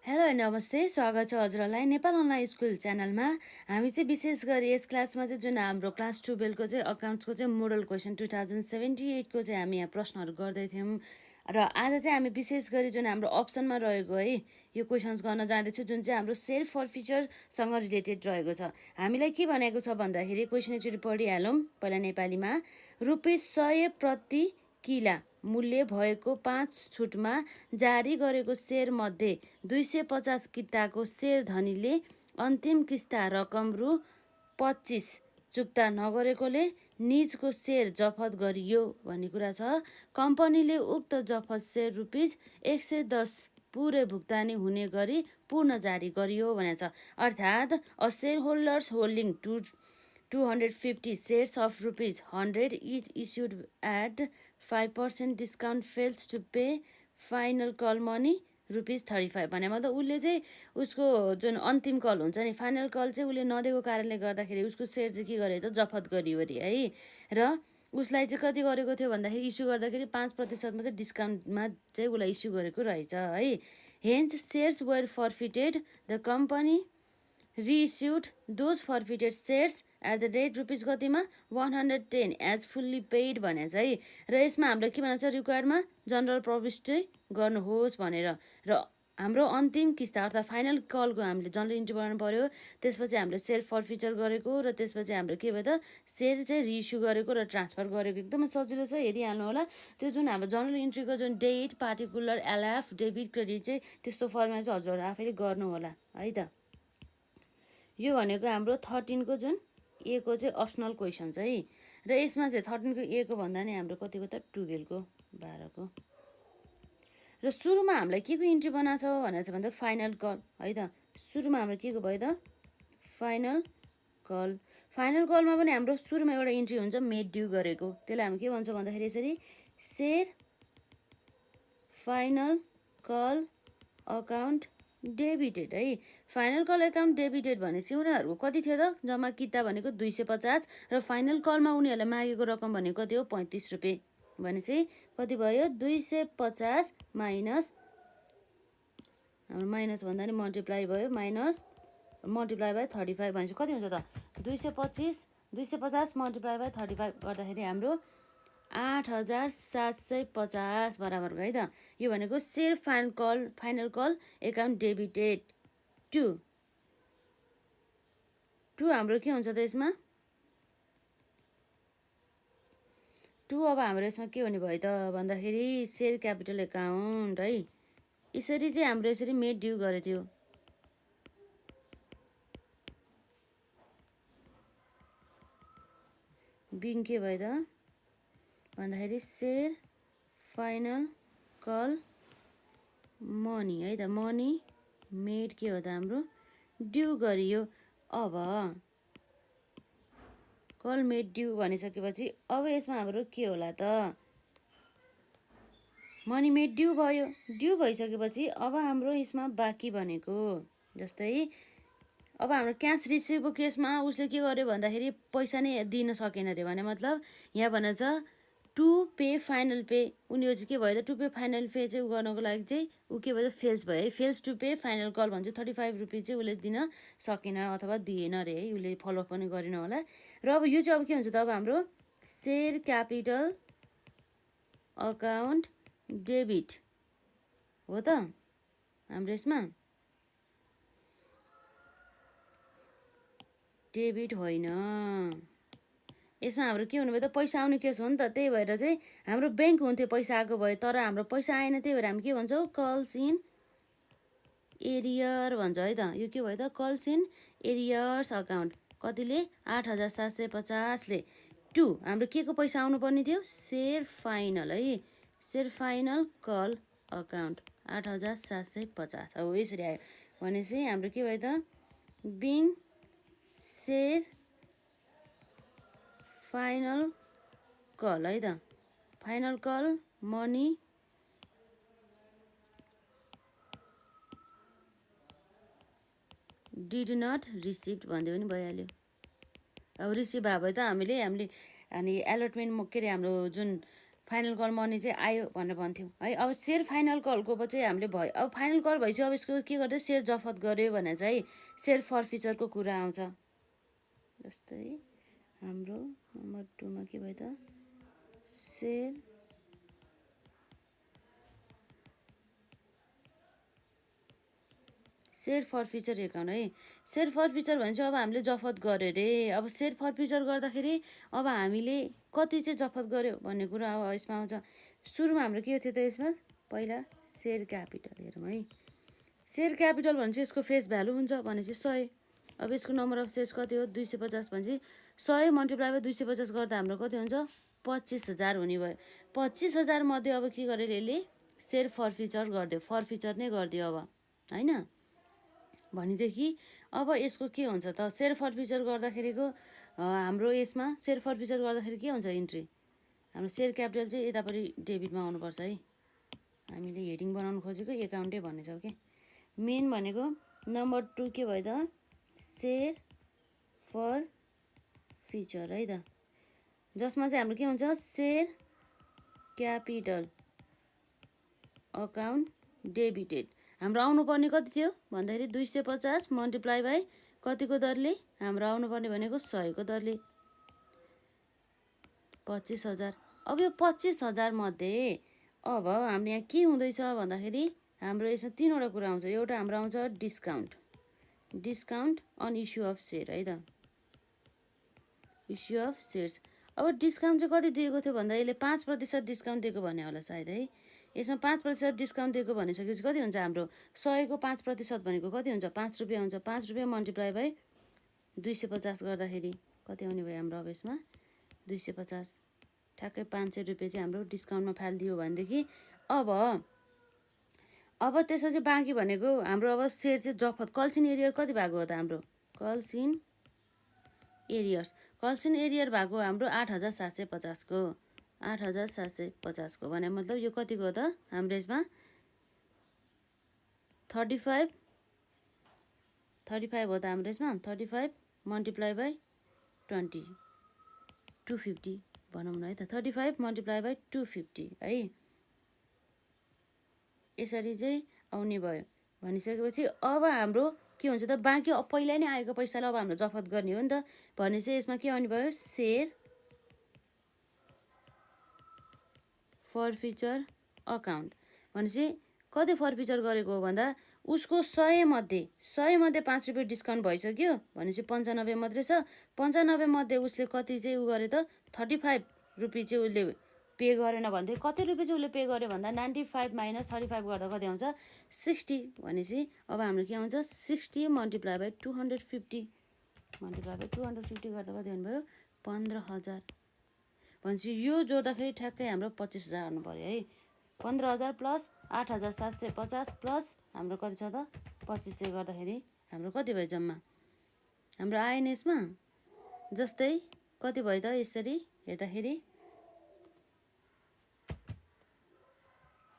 Hello नमस्ते स्वागत छ हजुरलाई नेपाल अनलाइन स्कुल च्यानलमा। हामी चाहिँ विशेष गरी यस क्लासमा चाहिँ जुन हाम्रो क्लास 12 को चाहिँ अकाउन्ट्सको चाहिँ मोडल क्वेसन 2078 को चाहिँ हामी यहाँ प्रश्नहरू गर्दै थियौँ र आज चाहिँ हामी विशेष गरी जुन हाम्रो अप्सनमा रहेको है यो क्वेसन्स गर्न जाँदैछु जुन चाहिँ हाम्रो सेल्फ फर्फिचरसँग रिलेटेड रहेको छ। हामीलाई के भनेको छ भन्दाखेरि क्वेसन एकचोटि पढिहालौँ पहिला नेपालीमा। ₹100 प्रति किला मूल्य भएको 5 छुटमा जारी गरेको सेयर मध्ये 250 किताको सेयर धनीले अन्तिम किस्ता रकम ₹25 चुक्ता नगरेकोले निजको सेयर जफत गरियो भन्ने कुरा छ। कम्पनीले उक्त जफत सेयर ₹110 पुरै भुक्तानी हुने गरी पूर्ण जारी गरियो भनेको छ। अर्थात् a share holders holding 250 shares of ₹100 each issued at 5% discount fails to pay final call money ₹35 भने मतलब उसले चाहिँ उसको जुन अन्तिम कल हुन्छ नि फाइनल कल चाहिँ उसले नदिएको कारणले गर्दाखेरि उसको सेयर चाहिँ के गरे त जफत गरियो अरे है। र उसलाई चाहिँ कति गरेको थियो भन्दाखेरि इस्यु गर्दाखेरि 5% चाहिँ डिस्काउन्टमा चाहिँ उसलाई इस्यु गरेको रहेछ है। Hence shares were forfeited the company reissued those forfeited shares at the rate rupees कतिमा 110 as fully paid भनेको छ है। र यसमा हामीले के भन्छ रिक्वायर्डमा जनरल प्रविष्टि गर्नुहोस् भनेर र हाम्रो अन्तिम किस्ता अर्थात् फाइनल कलको हामीले जनरल इन्ट्री बनाउनु पर्यो। त्यसपछि हामीले सेयर फर्फिचर गरेको र त्यसपछि हाम्रो के भयो त सेयर चाहिँ रिइस्यु गरेको र ट्रान्सफर गरेको एकदमै सजिलो छ हेरिहाल्नु होला। त्यो जुन हाम्रो जनरल इन्ट्रीको जुन date particular LF debit credit चाहिँ त्यस्तो फर्ममा चाहिँ हजुरहरू आफैले गर्नु होला है त। यो भनेको हाम्रो 13 को जुन ए को चाहिँ अप्सनल क्वेसन छ है। र यसमा चाहिँ 13 को ए को भन्दा नि हाम्रो कतिको त 12 को 12 को र सुरुमा हामीलाई के को इन्ट्री बनाएको छ भनेर चाहिँ भन्दा फाइनल कल है त। सुरुमा हाम्रो के को भयो त फाइनल कल। फाइनल कलमा पनि हाम्रो सुरुमा एउटा इन्ट्री हुन्छ मेड ड्यू गरेको त्यसलाई हामी के भन्छौँ भन्दाखेरि यसरी share final call account debited है। फाइनल कल एकाउन्ट डेबिटेड भनेपछि उनीहरूको कति थियो त जम्मा किता भनेको 250 र फाइनल कलमा उनीहरूले मागेको रकम भनेको कति हो ₹35 भनेपछि कति भयो 250 माइनस हाम्रो माइनस भन्दा नि मल्टिप्लाई भयो माइनस मल्टिप्लाई बाई 35 भनेपछि कति हुन्छ त 250 मल्टिप्लाई बाई 35 गर्दाखेरि हाम्रो 8750 बराबर है त। यो भनेको share final call account debited to हाम्रो के हुन्छ त यसमा टु अब हाम्रो यसमा के हुने भयो त भन्दाखेरि सेयर क्यापिटल एकाउन्ट है। यसरी चाहिँ हाम्रो यसरी मेड ड्यू गरेको थियो। बिङ के भयो त भन्दाखेरि सेयर फाइनल कल मनी है त मनी मेड के हो त हाम्रो ड्यू गरियो। अब कल मेड ड्यू भनिसकेपछि अब यसमा हाम्रो के होला त मनी मेड ड्यू भयो। ड्यू भइसकेपछि अब हाम्रो यसमा बाँकी भनेको जस्तै अब हाम्रो क्यास रिसिभको केसमा उसले के गर्यो भन्दाखेरि पैसा नै दिन सकेन अरे भने मतलब यहाँ भनेको छ टु पे फाइनल पे उनीहरू चाहिँ के भयो त टु पे फाइनल पे चाहिँ उ गर्नको लागि चाहिँ ऊ के भयो फेल्स भयो है। Fails to pay final call भन्छ 35 रुपियाँ चाहिँ उसले दिन सकेन अथवा दिएन अरे है उसले फलो पनि गरेन होला। र अब यो चाहिँ अब के हुन्छ त अब हाम्रो सेयर क्यापिटल अकाउन्ट डेबिट हो त हाम्रो यसमा डेबिट होइन। यसमा हाम्रो के हुनु भयो त पैसा आउने केस हो नि त त्यही भएर चाहिँ हाम्रो ब्याङ्क हुन्थ्यो पैसा आएको भयो तर हाम्रो पैसा आएन त्यही भएर हामी के भन्छौँ कल्स इन एरियर भन्छ है त। यो के भयो त कल्स इन एरियर्स अकाउन्ट कतिले 8750 ले टु हाम्रो के को पैसा आउनु पर्ने थियो सेयर फाइनल है सेयर फाइनल कल अकाउन्ट 8750 अब यसरी आयो भनेपछि हाम्रो के भयो त बिङ सेयर फाइनल कल है त final call money did not receive भन्दै पनि भइहाल्यो। अब रिसिभ भयो त हामीले अनि एलटमेन्ट के अरे हाम्रो जुन फाइनल कल मनी चाहिँ आयो भनेर भन्थ्यौँ है। अब सेयर फाइनल कलको चाहिँ हामीले भयो, अब फाइनल कल भएपछि अब यसको के गर्दै सेयर जफत गर्यो भने चाहिँ सेयर फर्फिचरको कुरा आउँछ। जस्तै हाम्रो नम्बर 2 मा के भयो त, सेयर फर्फिचर एकाउन्ट है। सेयर फर्फिचर भनेपछि अब हामीले जफत गर्यो रे। अब सेयर फर्फिचर गर्दाखेरि अब हामीले कति चाहिँ जफत गर्यो भन्ने कुरा अब यसमा आउँछ। सुरुमा हाम्रो के थियो त यसमा, पहिला सेयर क्यापिटल हेरौँ है। सेयर क्यापिटल भनेपछि यसको फेस भ्यालु हुन्छ भनेपछि 100। अब यसको नम्बर अफ सेयर्स कति हो 250 भनेपछि 100 मल्टिप्लाई बाई 250 गर्दा हाम्रो कति हुन्छ 25,000 हुने भयो। 25,000 मध्ये अब के गरेर यसले सेयर फर्फिचर गरिदियो, फर्फिचर नै गरिदियो अब हैन। भनेदेखि अब यसको के हुन्छ त, सेयर फर्फिचर गर्दाखेरिको हाम्रो यसमा सेयर फर्फिचर गर्दाखेरि के हुन्छ इन्ट्री, हाम्रो सेयर क्यापिटल चाहिँ यतापट्टि डेबिटमा आउनुपर्छ है। हामीले हेडिङ बनाउनु खोजेको एकाउन्टै भन्ने छौँ कि मेन भनेको नम्बर 2 के भयो त, सेयर फर्फिचर है त, जसमा चाहिँ हाम्रो के हुन्छ सेयर क्यापिटल अकाउन्ट डेबिटेड। हाम्रो आउनुपर्ने कति थियो भन्दाखेरि 250 मल्टिप्लाई बाई कतिको दरले, हाम्रो आउनुपर्ने भनेको 100 को दरले 25,000। अब यो 25,000 मध्ये अब हाम्रो यहाँ के हुँदैछ भन्दाखेरि हाम्रो यसमा 3वटा कुरा आउँछ। एउटा हाम्रो आउँछ discount on issue of share है त, इस्यु अफ सेयर्स। अब डिस्काउन्ट चाहिँ कति दिएको थियो भन्दा यसले 5% डिस्काउन्ट दिएको भन्ने होला सायद है। यसमा 5% डिस्काउन्ट दिएको भनिसकेपछि कति हुन्छ हाम्रो 100 को 5% भनेको कति हुन्छ 5 रुपियाँ हुन्छ। 5 रुपियाँ मल्टिप्लाई बाई 250 गर्दाखेरि कति आउने भयो हाम्रो अब यसमा 250, ठ्याक्कै 500 रुपियाँ चाहिँ हाम्रो डिस्काउन्टमा फालिदियो भनेदेखि अब त्यसपछि बाँकी भनेको हाम्रो अब सेयर चाहिँ जफत कल्सिन एरियर कति भएको हो त हाम्रो कल्सिन एरियर भएको हाम्रो 8,750 को 8,750 को भने मतलब यो कतिको हो त हाम्रो यसमा 35 हो त हाम्रो यसमा 35 मल्टिप्लाई बाई 20 250 भनौँ न है त, 35 मल्टिप्लाई बाई 250 है। यसरी चाहिँ आउने भयो। भनिसकेपछि अब हाम्रो के हुन्छ त, बाँकी पहिला नै आएको पैसालाई अब हाम्रो जफत गर्ने हो नि त। भनेपछि यसमा के आउने भयो सेयर फर्फिचर अकाउन्ट। भनेपछि कति फर्फिचर गरेको हो भन्दा उसको 100 मध्ये 5 रुपियाँ डिस्काउन्ट भइसक्यो भनेपछि 95 मात्रै छ। 95 मध्ये उसले कति चाहिँ उ गरे त 35 रुपियाँ चाहिँ उसले पे गरेन भन्दै कति रुपियाँ चाहिँ उसले पे गर्यो भन्दा 95 माइनस 35 गर्दा कति आउँछ 60। भनेपछि अब हाम्रो के आउँछ 60 मल्टिप्लाई बाई 250 गर्दा कति हुनुभयो 15,000। भनेपछि यो जोड्दाखेरि ठ्याक्कै हाम्रो 25,000 आउनु पर्यो है। 15,000 प्लस 8,750 प्लस हाम्रो कति छ त 25 गर्दाखेरि हाम्रो कति भयो जम्मा हाम्रो आएन यसमा। जस्तै कति भयो त यसरी हेर्दाखेरि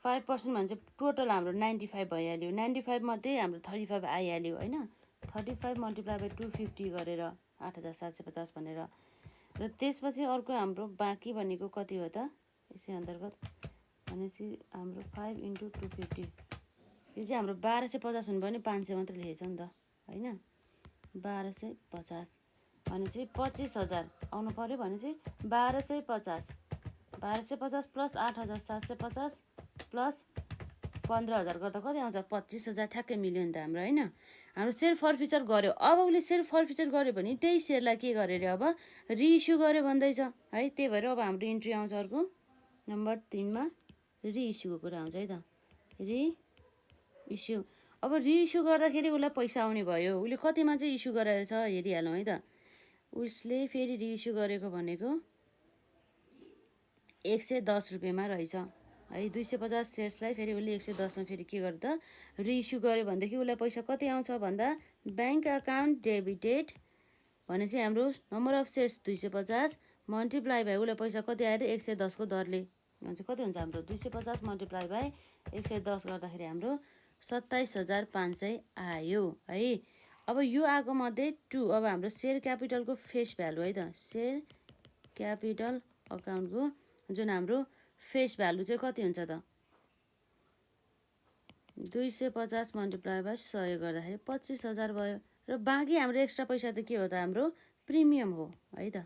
5% भने चाहिँ टोटल हाम्रो 95 भइहाल्यो। 95 मध्ये हाम्रो 35 आइहाल्यो हैन। 35 मल्टिप्लाई बाई 250 गरेर 8,750 भनेर र त्यसपछि अर्को हाम्रो बाँकी भनेको कति हो त यसै अन्तर्गत भनेपछि हाम्रो 5 × 250 यो चाहिँ हाम्रो 1250 हुनु पनि 500 मात्र लेखेछ नि त हैन। 1250 भनेपछि 25,000 आउनु पर्यो भनेपछि 1250 प्लस 8,750 प्लस 15,000 गर्दा कति आउँछ 25,000 ठ्याक्कै मिल्यो नि त हाम्रो हैन। हाम्रो सेयर फर्फिचर गर्यो। अब उसले सेयर फर्फिचर गर्यो भने त्यही सेयरलाई के गर्यो अरे अब रिइस्यु गर्यो भन्दैछ है। त्यही भएर अब हाम्रो इन्ट्री आउँछ अर्को नम्बर 3 मा रिइस्युको कुरा आउँछ है त, रिइस्यु। अब रिइस्यु गर्दाखेरि उसलाई पैसा आउने भयो। उसले कतिमा चाहिँ इस्यु गराएर छ हेरिहालौँ है त। उसले फेरि रिइस्यु गरेको भनेको 110 रुपियाँमा रहेछ है। 250 सेयर्सलाई फेरि उसले 110 मा फेरि के गर्यो त रिइस्यु गर्यो भनेदेखि उसलाई पैसा कति आउँछ भन्दा ब्याङ्क अकाउन्ट डेबिटेड भनेपछि हाम्रो number of shares 250 multiply by उसलाई पैसा कति आएर 110 को दरले भन्छ कति हुन्छ हाम्रो 250 मल्टिप्लाई बाई 110 गर्दाखेरि हाम्रो 27,500 आयो है। अब यो आएको मध्ये 2 अब हाम्रो सेयर क्यापिटलको फेस भ्यालु है त, सेयर क्यापिटल अकाउन्टको जुन हाम्रो फेस भ्यालु चाहिँ कति हुन्छ त 250 मल्टिप्लाई बाई 100 गर्दाखेरि 25,000 भयो र बाँकी हाम्रो एक्स्ट्रा पैसा त के हो त हाम्रो प्रिमियम हो है त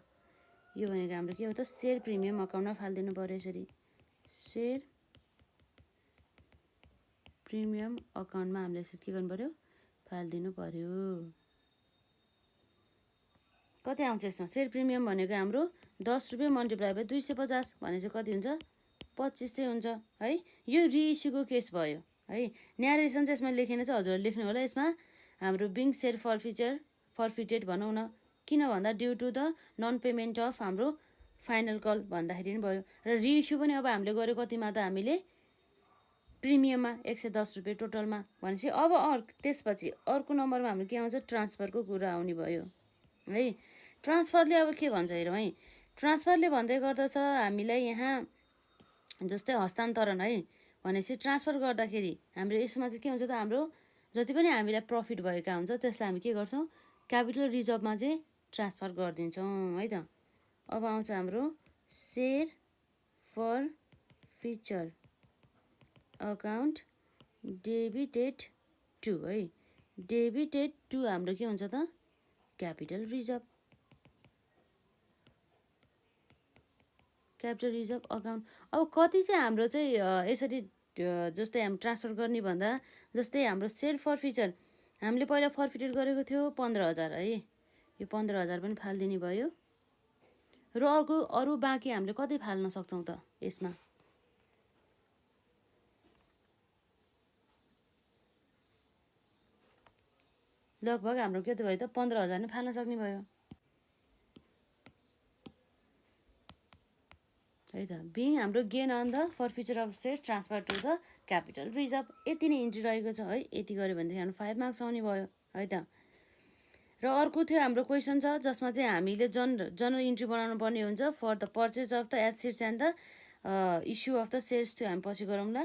यो भनेको हाम्रो के हो त सेयर प्रिमियम अकाउन्टमा फाल्दिनु पर्यो यसरी सेयर प्रिमियम अकाउन्टमा हामीले यसरी के गर्नु पर्यो फाल्दिनु पर्यो कति आउँछ यसमा सेयर प्रिमियम भनेको हाम्रो 10 रुपैयाँ मल्टिप्लाई बाई 250 भने चाहिँ कति हुन्छ 25 चाहिँ हुन्छ है यो रिइस्युको केस भयो है न्यारेसन चाहिँ यसमा लेखेन चाहिँ हजुरले लेख्नु होला यसमा हाम्रो बिङ सेयर फर्फिटेड भनौँ न किन भन्दा due to the non payment of हाम्रो फाइनल कल भन्दाखेरि नि भयो र रिइस्यु पनि अब हामीले गर्यो कतिमा त हामीले प्रिमियममा 110 रुपैयाँ टोटलमा भनेपछि अब त्यसपछि अर्को नम्बरमा हाम्रो के आउँछ ट्रान्सफरको कुरा आउने भयो है ट्रान्सफरले अब के भन्छ हेरौँ है ट्रान्सफरले भन्दै गर्दछ हामीलाई यहाँ जस्तै हस्तान्तरण है भनेपछि ट्रान्सफर गर्दाखेरि हाम्रो यसमा चाहिँ के हुन्छ त हाम्रो जति पनि हामीलाई प्रफिट भएका हुन्छ त्यसलाई हामी के गर्छौँ क्यापिटल रिजर्भमा चाहिँ ट्रान्सफर गरिदिन्छौँ है त अब आउँछ हाम्रो share forfeiture account debited to है डेबिटेड टु हाम्रो के हुन्छ त क्यापिटल रिजर्भ अकाउन्ट अब कति चाहिँ हाम्रो चाहिँ यसरी जस्तै हामी ट्रान्सफर गर्ने भन्दा जस्तै हाम्रो सेयर फर्फिचर हामीले पहिला फर्फिटेड गरेको थियो 15,000 है यो 15,000 पनि फाल्दिने भयो र अरू बाँकी हामीले कति फाल्न सक्छौँ त यसमा लगभग हाम्रो के त भयो त 15,000 नै फाल्न सक्ने भयो है त बिङ हाम्रो gain on the forfeiture of share transfer to the capital reserve यति नै इन्ट्री रहेको छ है यति गऱ्यो भनेदेखि हाम्रो 5 मार्क्स आउने भयो है त र अर्को थियो हाम्रो क्वेसन छ जसमा चाहिँ हामीले जनरल इन्ट्री बनाउनु पर्ने हुन्छ for the purchase of the assets and the issue of the shares थियो हामी पछि गरौँला